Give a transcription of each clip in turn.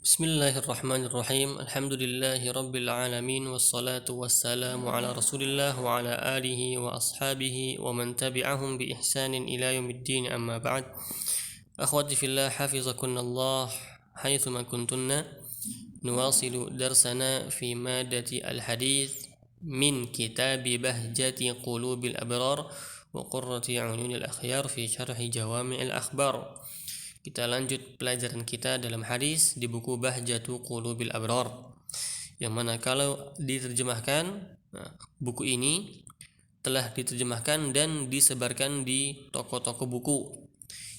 Bismillahirrahmanirrahim. Alhamdulillahi rabbil alamin wassalatu wassalamu ala Rasulillah wa ala alihi wa ashabihi wa man tabi'ahum bi ihsanin ila yaumiddin, amma ba'd. Akhwati fillah, hafizakunallah haitsu ma kuntunna. Nuwasilu darsana fi madati al-hadits min kitabi bahjati qulubil abrar wa qurrati a'yunil akhyar fi syarhi jawami'il akhbar. Kita lanjut pelajaran kita dalam hadis di buku Bahjatu Qulubil Abrar, yang mana kalau diterjemahkan, buku ini telah diterjemahkan dan disebarkan di toko-toko buku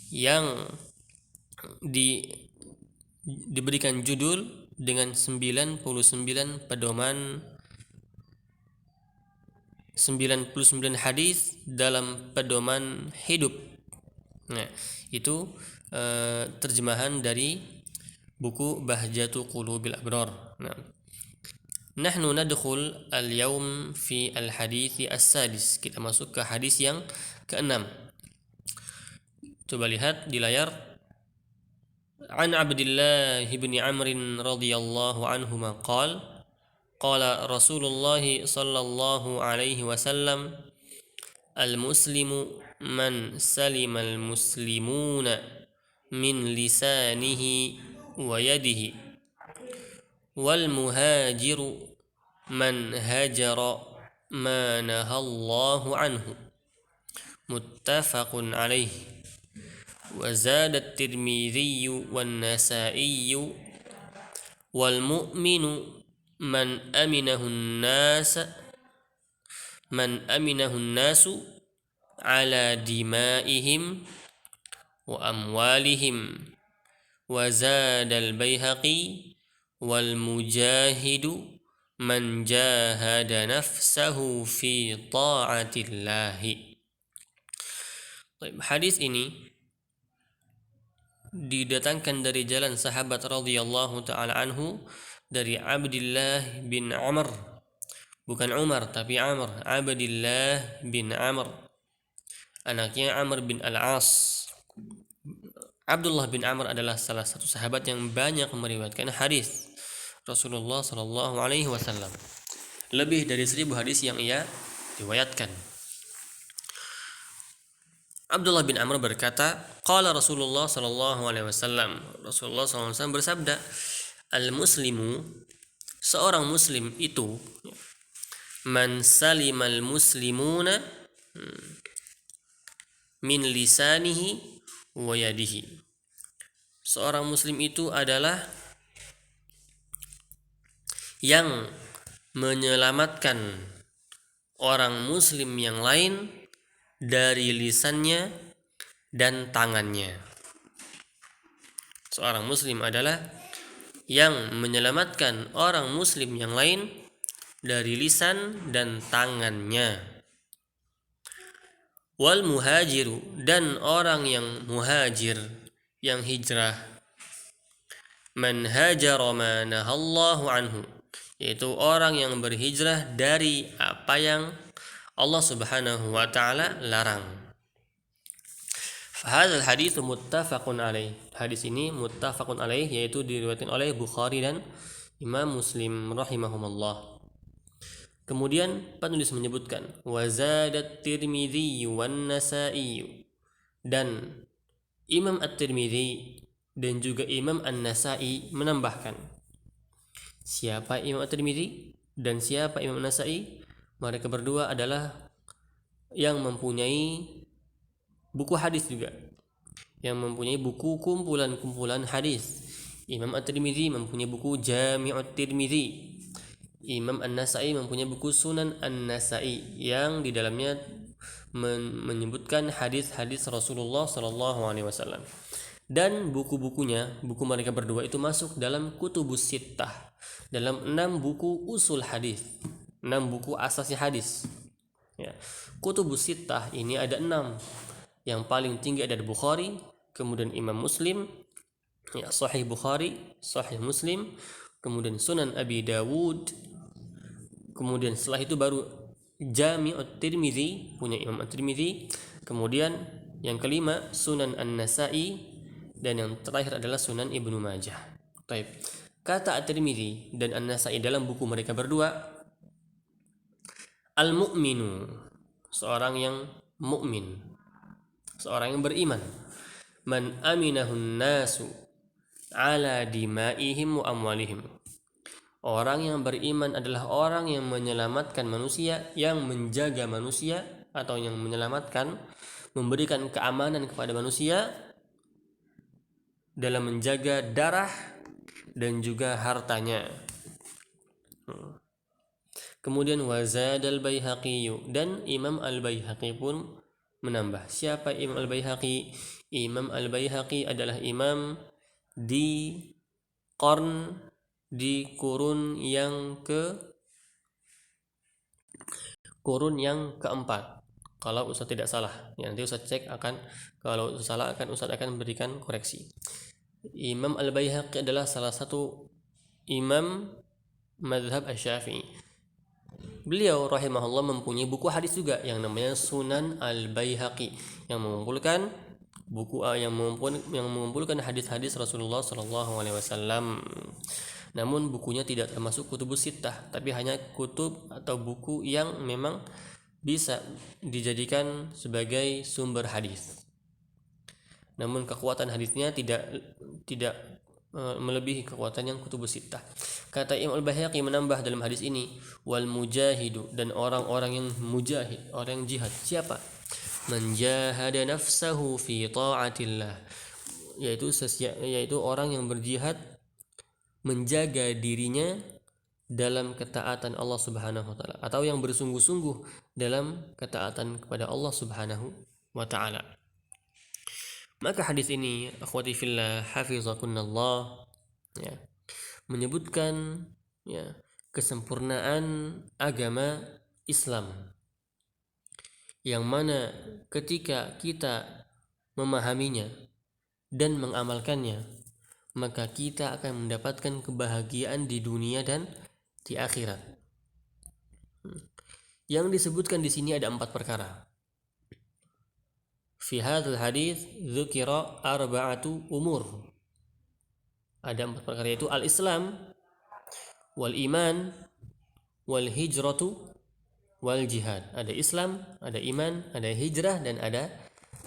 yang diberikan judul dengan 99 pedoman 99 hadis dalam pedoman hidup. Nah, itu terjemahan dari buku Bahjatu Qulubil Abrar. Nahnu nadkhul al-yawm fi al-hadits as-sadis. Kita masuk ke hadis yang ke-6. Coba lihat di layar. An Abdullah bin Amr radhiyallahu anhuma qala Rasulullah sallallahu alaihi wasallam al-muslimu man salima al-muslimuna min lisanihi wa yadihi wal muhajiru man hajara ma nahallahu anhu, muttafaqun alayh. Wa zada at-Tirmidzi wan Nasa'i wal mu'minu man aminahu an-nasu ala dimaihim wa amwalihim. Wa zada al-Baihaqi wal mujahidu man jahada nafsahu fi ta'atillahi. Hadis ini didatangkan dari jalan sahabat radhiyallahu ta'ala anhu, dari Abdullah bin Amr, bukan Umar tapi Amr, Abdullah bin Amr, anaknya Amr bin Al-As. Abdullah bin Amr adalah salah satu sahabat yang banyak meriwayatkan hadis Rasulullah sallallahu alaihi wasallam. Lebih dari 1000 hadis yang ia riwayatkan. Abdullah bin Amr berkata, qala Rasulullah sallallahu alaihi wasallam. Rasulullah sallallahu alaihi wasallam bersabda, al-muslimu, seorang muslim itu, man salimal muslimuna min lisanihi wa yadihi. Seorang muslim itu adalah yang menyelamatkan orang muslim yang lain dari lisannya dan tangannya. Seorang muslim adalah yang menyelamatkan orang muslim yang lain dari lisan dan tangannya. Wal muhajiru, dan orang yang muhajir, yang hijrah, man hajara ma nahallahu anhu, yaitu orang yang berhijrah dari apa yang Allah Subhanahu wa taala larang. Hadzal hadits muttafaqun alaih. Hadis ini muttafaqun alaih, yaitu diriwayatkan oleh Bukhari dan Imam Muslim rahimahumullah. Kemudian penulis menyebutkan wa zadat Tirmidzi wan Nasa'i, dan Imam At-Tirmidzi dan juga Imam An-Nasa'i menambahkan. Siapa Imam At-Tirmidzi dan siapa Imam An-Nasa'i? Mereka berdua adalah yang mempunyai buku hadis juga, yang mempunyai buku kumpulan-kumpulan hadis. Imam At-Tirmidzi mempunyai buku Jami'ut Tirmidzi. Imam An-Nasa'i mempunyai buku Sunan An-Nasa'i, yang di dalamnya menyebutkan hadis-hadis Rasulullah sallallahu alaihi wasallam. Dan buku-bukunya, buku mereka berdua itu masuk dalam Kutubus Sittah, dalam 6 buku usul hadis, 6 buku asasi hadis. Ya. Kutubus Sittah ini ada 6. Yang paling tinggi ada Bukhari, kemudian Imam Muslim, ya, Sahih Bukhari, Sahih Muslim, kemudian Sunan Abi Dawud, kemudian setelah itu baru Jami'ut Tirmidzi punya Imam At-Tirmidzi, kemudian yang kelima Sunan An-Nasa'i, dan yang terakhir adalah Sunan Ibnu Majah. Taib. Kata At-Tirmidzi dan An-Nasa'i dalam buku mereka berdua, al-mu'minu, seorang yang mukmin, seorang yang beriman, man aminahun nasu ala dimaihim wa amwalihim. Orang yang beriman adalah orang yang menyelamatkan manusia, yang menjaga manusia, atau yang menyelamatkan, memberikan keamanan kepada manusia dalam menjaga darah dan juga hartanya. Kemudian wazad al-Baihaqi, dan Imam al-Baihaqi pun menambah. Siapa Imam al-Baihaqi? Imam al-Baihaqi adalah imam di kurun yang keempat. Kalau Ustaz tidak salah, ya, nanti Ustaz cek akan, kalau Ustaz salah Ustaz akan berikan koreksi. Imam al-Baihaqi adalah salah satu imam mazhab Asy-Syafi'i. Beliau rahimahullah mempunyai buku hadis juga yang namanya Sunan al-Baihaqi, yang mengumpulkan hadis-hadis Rasulullah SAW. Namun bukunya tidak termasuk kutubus sittah, tapi hanya kutub atau buku yang memang bisa dijadikan sebagai sumber hadis. Namun kekuatan hadisnya tidak melebihi kekuatan yang kutubus sittah. Kata Imam al-Baihaqi menambah dalam hadis ini, wal mujahidu, dan orang-orang yang mujahid, orang yang jihad. Siapa? Man jahada nafsahu fi ta'atillah, yaitu orang yang berjihad menjaga dirinya dalam ketaatan Allah Subhanahu wa taala, atau yang bersungguh-sungguh dalam ketaatan kepada Allah Subhanahu wa taala. Maka hadis ini, akhwati fillah hafizakunallah, ya, menyebutkan, ya, kesempurnaan agama Islam, yang mana ketika kita memahaminya dan mengamalkannya, maka kita akan mendapatkan kebahagiaan di dunia dan di akhirat. Yang disebutkan di sini ada 4 perkara. Fi hadzal hadis dzukira arba'atu umur. Ada 4 perkara, yaitu al-Islam, wal iman, wal hijratu, wal jihad. Ada Islam, ada iman, ada hijrah, dan ada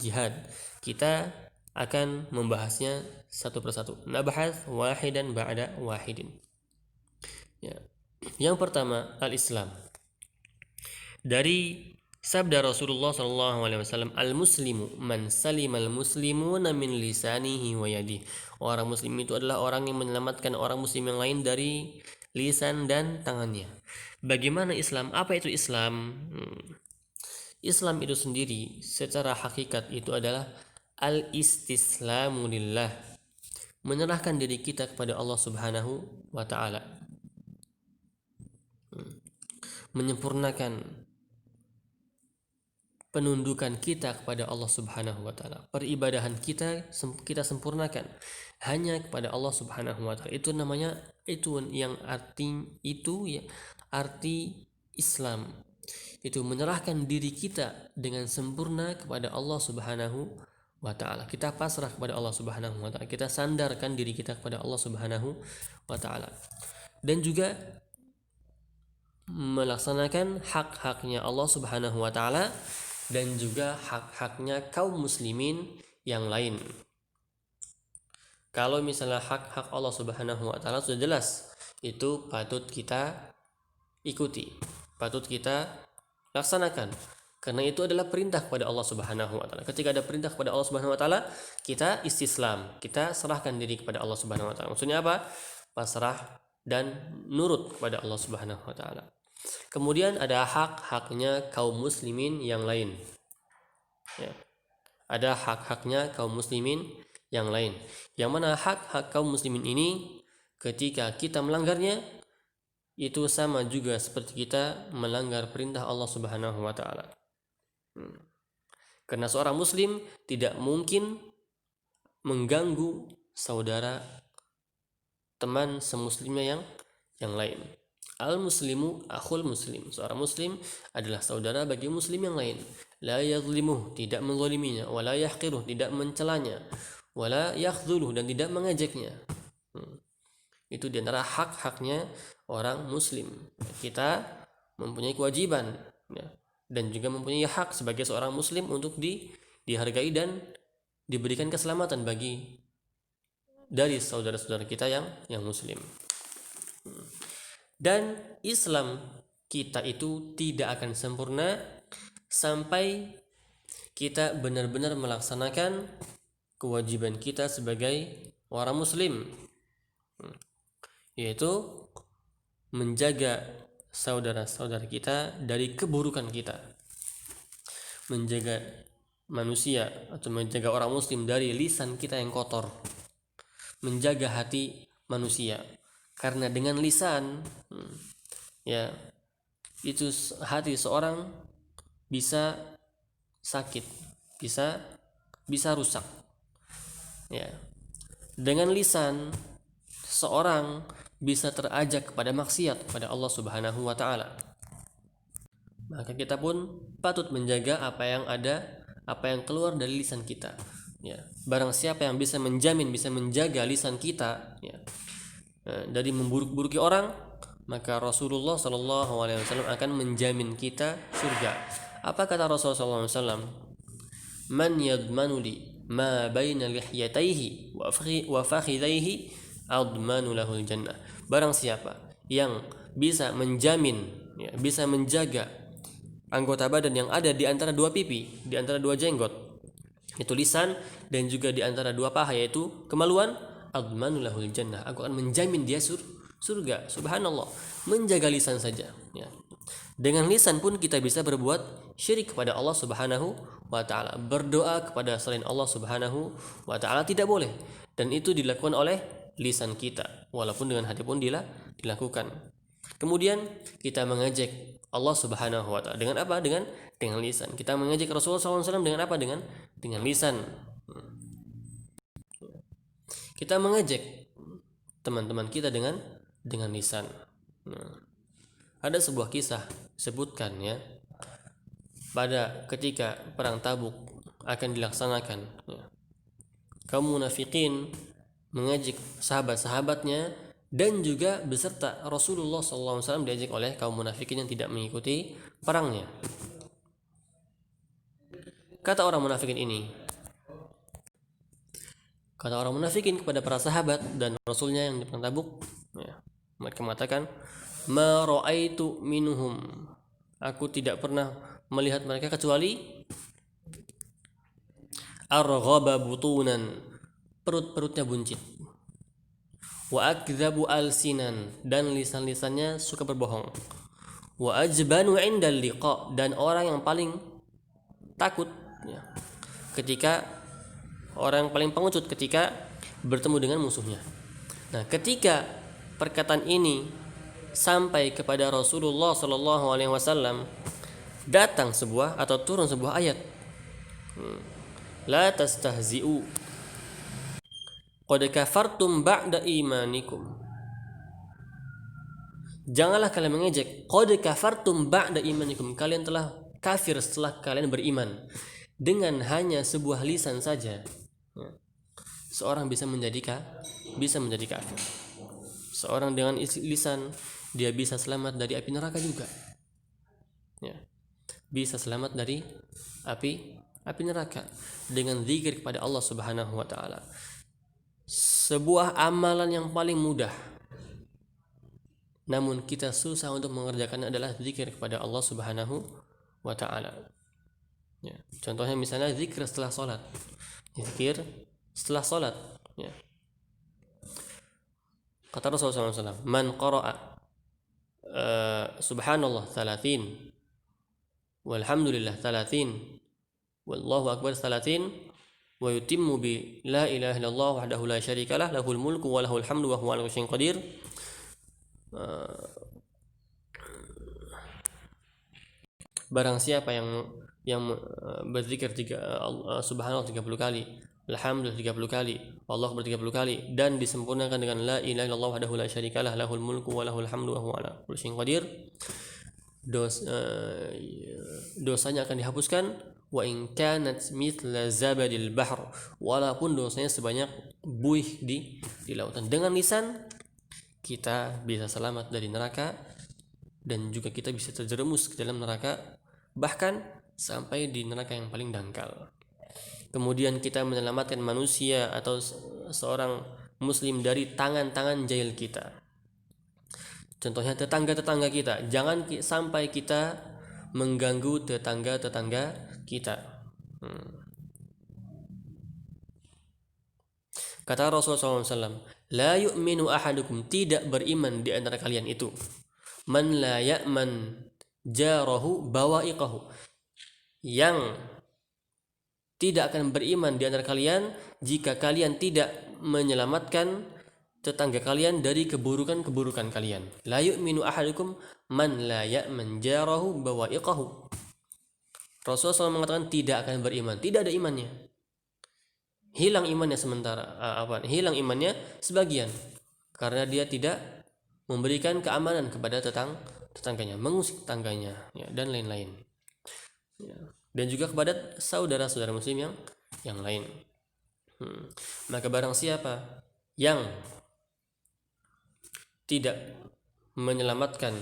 jihad. Kita akan membahasnya satu persatu. Nabahas wahidan ba'da wahidin. Ya. Yang pertama, al-Islam. Dari sabda Rasulullah SAW, al-muslimu man salimal muslimuna min lisanihi wa yadihi. Orang muslim itu adalah orang yang menyelamatkan orang muslim yang lain dari lisan dan tangannya. Bagaimana Islam? Apa itu Islam? Islam itu sendiri secara hakikat itu adalah al-istislamu lillah, menyerahkan diri kita kepada Allah Subhanahu wa taala, menyempurnakan penundukan kita kepada Allah Subhanahu wa taala. Peribadahan kita sempurnakan hanya kepada Allah Subhanahu wa taala. Arti Islam. Itu menyerahkan diri kita dengan sempurna kepada Allah Subhanahu wa ta'ala. Kita pasrah kepada Allah Subhanahu wa ta'ala. Kita sandarkan diri kita kepada Allah Subhanahu wa ta'ala. Dan juga melaksanakan hak-haknya Allah Subhanahu wa ta'ala dan juga hak-haknya kaum muslimin yang lain. Kalau misalnya hak-hak Allah Subhanahu wa ta'ala sudah jelas, itu patut kita ikuti, patut kita laksanakan. Karena itu adalah perintah kepada Allah Subhanahu wa taala. Ketika ada perintah kepada Allah Subhanahu wa taala, kita istislam, kita serahkan diri kepada Allah Subhanahu wa taala. Maksudnya apa? Pasrah dan nurut kepada Allah Subhanahu wa taala. Kemudian ada hak-haknya kaum muslimin yang lain. Ya. Ada hak-haknya kaum muslimin yang lain. Yang mana hak-hak kaum muslimin ini ketika kita melanggarnya, itu sama juga seperti kita melanggar perintah Allah Subhanahu wa taala. Karena seorang muslim tidak mungkin mengganggu saudara teman semuslimnya yang lain. Al-muslimu akhul muslim. Seorang muslim adalah saudara bagi muslim yang lain. La yadhlimuh, tidak menzaliminya, wala yahqiruh, tidak mencelanya, wala yakhdhuluh, dan tidak mengejeknya. Itu diantara hak-haknya orang muslim. Kita mempunyai kewajiban ya, dan juga mempunyai hak sebagai seorang muslim untuk dihargai dan diberikan keselamatan dari saudara-saudara kita yang muslim. Dan Islam kita itu tidak akan sempurna sampai kita benar-benar melaksanakan kewajiban kita sebagai orang muslim, yaitu menjaga saudara-saudara kita dari keburukan kita, menjaga manusia atau menjaga orang muslim dari lisan kita yang kotor, menjaga hati manusia, karena dengan lisan ya itu hati seorang bisa sakit, bisa rusak ya. Dengan lisan seorang bisa terajak kepada maksiat kepada Allah Subhanahu wa taala. Maka kita pun patut menjaga apa yang keluar dari lisan kita ya. Barang siapa yang bisa menjamin, bisa menjaga lisan kita ya, dari memburuk-buruki orang, maka Rasulullah SAW akan menjamin kita surga. Apa kata Rasulullah SAW? Man yadmanu li ma baina lihyatayhi wa fakhidayhi admanu lahul jannah. Barang siapa yang bisa menjamin ya, bisa menjaga anggota badan yang ada di antara dua pipi, di antara dua jenggot, itu lisan, dan juga di antara dua paha yaitu kemaluan, admanu lahul jannah, aku akan menjamin dia surga. Subhanallah, menjaga lisan saja ya. Dengan lisan pun kita bisa berbuat syirik kepada Allah Subhanahu wa taala. Berdoa kepada selain Allah Subhanahu wa taala tidak boleh, dan itu dilakukan oleh lisan kita, walaupun dengan hati pun dilakukan. Kemudian kita mengajak Allah Subhanahu wa taala dengan apa? Dengan lisan. Kita mengajak Rasulullah SAW dengan apa? Dengan lisan. Kita mengajak teman-teman kita dengan lisan. Ada sebuah kisah sebutkan ya, pada ketika perang Tabuk akan dilaksanakan ya, kaum munafikin mengajak sahabat-sahabatnya dan juga beserta Rasulullah SAW diajak oleh kaum munafikin yang tidak mengikuti perangnya. Kata orang munafikin kepada para sahabat dan Rasulnya yang di perang Tabuk ya, mereka mengatakan, ma ra'aitu minhum, aku tidak pernah melihat mereka kecuali arghaba butunan, perut-perutnya buncit, wa akdzabu alsinan, dan lisan-lisannya suka berbohong, wa ajbanu 'indal liqa, dan orang yang paling takut ya, orang yang paling pengecut ketika bertemu dengan musuhnya. Nah, ketika perkataan ini sampai kepada Rasulullah SAW, datang turun sebuah ayat, la tastahzi'u qad kafartum ba'da imanikum, janganlah kalian mengejek, qad kafartum ba'da imanikum, kalian telah kafir setelah kalian beriman. Dengan hanya sebuah lisan saja seorang bisa menjadi kafir. Seorang dengan lisan dia bisa selamat dari api neraka juga ya. Bisa selamat dari api neraka dengan zikir kepada Allah Subhanahu wa taala. Sebuah amalan yang paling mudah, namun kita susah untuk mengerjakannya, adalah zikir kepada Allah Subhanahu wa taala ya. Contohnya misalnya zikir setelah salat. Ya. Kata Rasulullah SAW, man qara'a subhanallah 30 walhamdulillah 30 wallahu akbar 30 wa yutimmu bi la ilaha illallah wahdahu la syarikalah lahul mulku wa lahul hamdu wa huwa ala kulli syai'in qadir, barang siapa yang berzikir subhanallah 30 kali, alhamdulillah 30 kali, wallahu akbar 30 kali, dan disempurnakan dengan la ilaha illallah wahdahu la syarikalah lahul mulku wa lahul hamdu wa huwa ala kulli syai'in qadir, dosanya akan dihapuskan, wa in kanat mithla zabadil bahr, walaupun dosanya sebanyak buih di lautan. Dengan lisan kita bisa selamat dari neraka dan juga kita bisa terjerumus ke dalam neraka, bahkan sampai di neraka yang paling dangkal. Kemudian kita menyelamatkan manusia atau seorang muslim dari tangan-tangan jahil kita. Contohnya tetangga-tetangga kita, jangan sampai kita mengganggu tetangga-tetangga kita. Kata Rasulullah SAW, la yu'minu ahadukum, tidak beriman di antara kalian itu, man la ya'man jarahu bawa'iqahu, yang tidak akan beriman di antara kalian jika kalian tidak menyelamatkan tetangga kalian dari keburukan-keburukan kalian. La yu'minu ahadukum man la ya'man jarahu bawa'iqahu. Rasulullah SAW mengatakan tidak akan beriman, tidak ada imannya. Hilang imannya sementara, hilang imannya sebagian karena dia tidak memberikan keamanan kepada tetangganya, mengusik tetangganya, ya, dan lain-lain. Ya. Dan juga kepada saudara-saudara muslim yang lain. Maka barang siapa yang tidak menyelamatkan,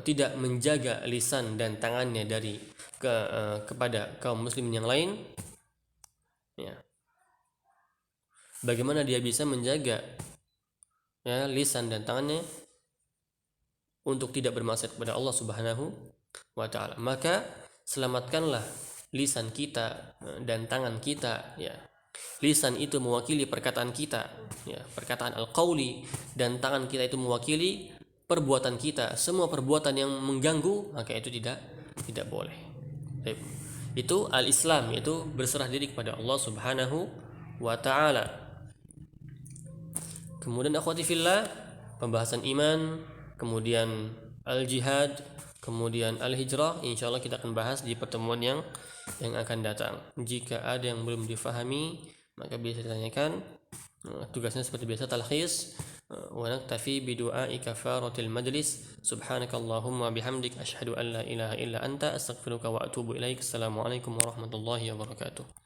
tidak menjaga lisan dan tangannya dari kepada kaum muslim yang lain, ya, bagaimana dia bisa menjaga, ya, lisan dan tangannya untuk tidak bermaksiat kepada Allah Subhanahu wa Ta'ala? Maka selamatkanlah lisan kita dan tangan kita, ya. Lisan itu mewakili perkataan kita, ya, perkataan al-qauli, dan tangan kita itu mewakili perbuatan kita. Semua perbuatan yang mengganggu, maka itu tidak boleh. Itu al-Islam, yaitu berserah diri kepada Allah Subhanahu wa Ta'ala. Kemudian akhwati fillah, pembahasan iman, kemudian al-jihad, kemudian al-hijrah, insyaallah kita akan bahas di pertemuan yang akan datang. Jika ada yang belum difahami, maka bisa ditanyakan. Tugasnya seperti biasa talkhis, wa naktafi bi du'ai kafaratil majlis. Subhanakallahumma bihamdik, asyhadu an la ilaha illa anta, astaghfiruka wa atubu ilaik. Assalamualaikum warahmatullahi wabarakatuh.